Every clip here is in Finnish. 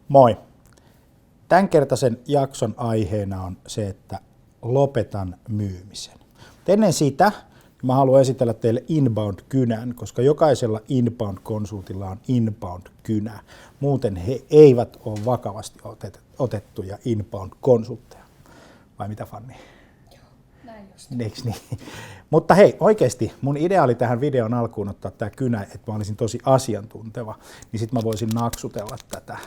Moi! Tämänkertaisen jakson aiheena on se, että lopetan myymisen. Ennen sitä mä haluan esitellä teille inbound-kynän, koska jokaisella inbound-konsultilla on inbound-kynä. Muuten he eivät ole vakavasti otettuja inbound-konsultteja. Vai mitä, Fanni? Joo, näin just. Eiks niin? Mutta hei, oikeasti mun idea oli tähän videon alkuun ottaa tämä kynä, että mä olisin tosi asiantunteva, niin sit mä voisin naksutella tätä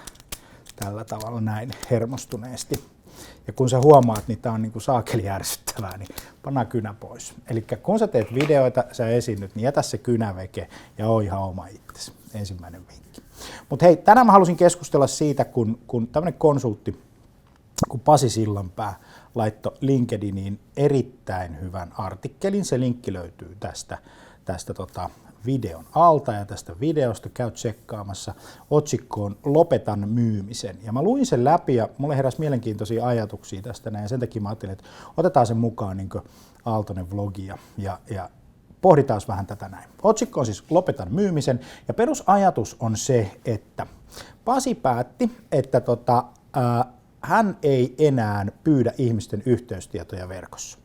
tällä tavalla näin hermostuneesti. Ja kun sä huomaat, niin tää on niinku saakeli ärsyttävää, niin pannaan kynä pois. Eli kun sä teet videoita, sä esiinnyt, niin jätä se kynä veke ja oo ihan oma itsesi. Ensimmäinen vinkki. Mutta hei, tänään mä halusin keskustella siitä, kun tämmönen konsultti, kun Pasi Sillanpää laittoi LinkedIniin erittäin hyvän artikkelin. Se linkki löytyy tästä videon alta ja tästä videosta käy tsekkaamassa. Otsikko on Lopetan myymisen. Ja mä luin sen läpi ja mulle heräsi mielenkiintoisia ajatuksia tästä näin. Ja sen takia mä ajattelin, että otetaan sen mukaan niin kuin Aaltonen vlogia ja pohditaan vähän tätä näin. Otsikko on siis Lopetan myymisen ja perusajatus on se, että Pasi päätti, että hän ei enää pyydä ihmisten yhteystietoja verkossa,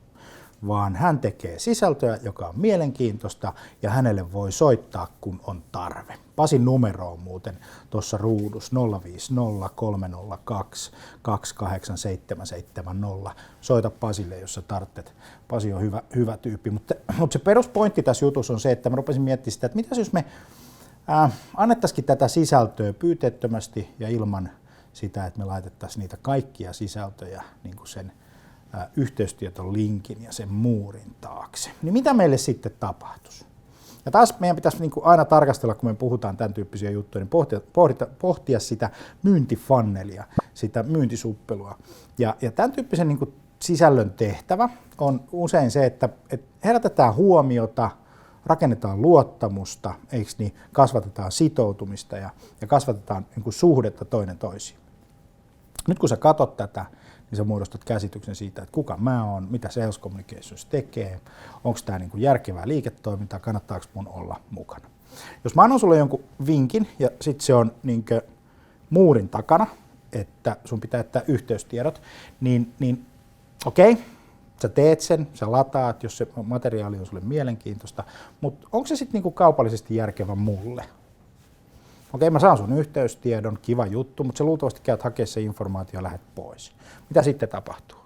vaan hän tekee sisältöä, joka on mielenkiintoista ja hänelle voi soittaa, kun on tarve. Pasin numero on muuten tuossa ruudussa 050 302 28770. Soita Pasille, jos sä tarvitset. Pasi on hyvä tyyppi, mutta se peruspointti tässä jutussa on se, että mä rupesin miettimään sitä, että mitäs jos me annettaisikin tätä sisältöä pyyteettömästi ja ilman sitä, että me laitettaisiin niitä kaikkia sisältöjä niin kuin sen yhteystietolinkin ja sen muurin taakse. Niin mitä meille sitten tapahtuisi? Ja taas meidän pitäisi niin kuin aina tarkastella, kun me puhutaan tämän tyyppisiä juttuja, niin pohtia sitä myyntifannelia, sitä myyntisuppelua. Ja tämän tyyppisen niin kuin sisällön tehtävä on usein se, että herätetään huomiota, rakennetaan luottamusta, eikö niin, kasvatetaan sitoutumista ja kasvatetaan niin kuin suhdetta toinen toisiin. Nyt kun sä katot tätä, niin sä muodostat käsityksen siitä, että kuka mä oon, mitä Sales Communications tekee, onko tämä niin kuin järkevää liiketoimintaa, kannattaako mun olla mukana. Jos mä annan sulle jonkun vinkin ja sitten se on niin kuin muurin takana, että sun pitää jättää yhteystiedot, niin okei, sä teet sen, sä lataat, jos se materiaali on sulle mielenkiintoista, mutta onko se sitten niinku kaupallisesti järkevä mulle? Okei, mä saan sun yhteystiedon, kiva juttu, mutta sä luultavasti käyt hakemaan se informaatio ja lähdet pois. Mitä sitten tapahtuu?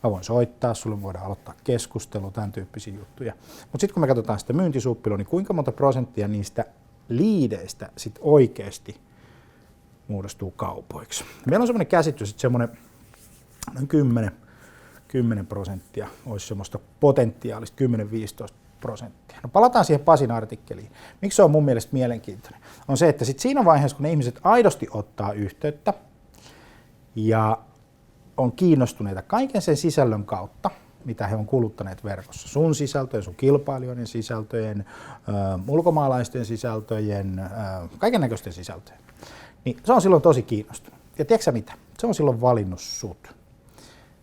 Mä voin soittaa, sulle voidaan aloittaa keskustelu, tämän tyyppisiä juttuja. Mutta sitten kun me katsotaan sitä myyntisuppilua, niin kuinka monta prosenttia niistä liideistä sitten oikeasti muodostuu kaupoiksi? Meillä on semmoinen käsitys, että semmoinen noin 10% olisi semmoista potentiaalista, 10-15%. No palataan siihen Pasin artikkeliin. Miksi se on mun mielestä mielenkiintoinen? On se, että sit siinä vaiheessa, kun ne ihmiset aidosti ottaa yhteyttä ja on kiinnostuneita kaiken sen sisällön kautta, mitä he on kuluttaneet verkossa, sun sisältöjen, sun kilpailijoiden sisältöjen, ulkomaalaisten sisältöjen, kaiken näköisten sisältöjen, niin se on silloin tosi kiinnostunut. Ja tiedätkö sä mitä? Se on silloin valinnut sut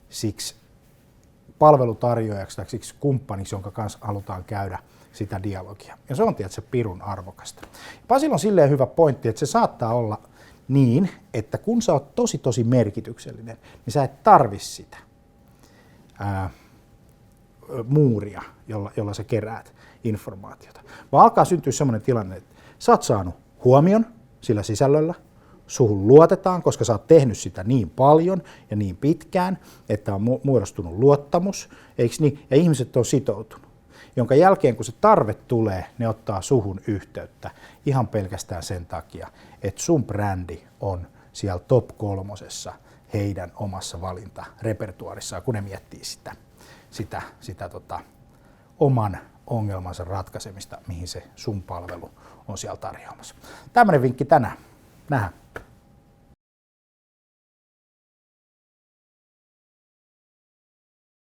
siksi palvelutarjoajaksi tai siksi kumppaniksi, jonka kanssa halutaan käydä sitä dialogia. Ja se on tietysti pirun arvokasta. Pasilla on silleen hyvä pointti, että se saattaa olla niin, että kun sä oot tosi merkityksellinen, niin sä et tarvi sitä muuria, jolla sä keräät informaatiota. Vaan alkaa syntyä semmoinen tilanne, että sä oot saanut huomion sillä sisällöllä, suhun luotetaan, koska sä oot tehnyt sitä niin paljon ja niin pitkään, että on muodostunut luottamus, eikö niin? Ja ihmiset on sitoutunut, jonka jälkeen kun se tarve tulee, ne ottaa suhun yhteyttä ihan pelkästään sen takia, että sun brändi on siellä top 3 heidän omassa valintarepertuarissaan, kun ne miettii sitä oman ongelmansa ratkaisemista, mihin se sun palvelu on siellä tarjoamassa. Tämmöinen vinkki tänään. Nähdään.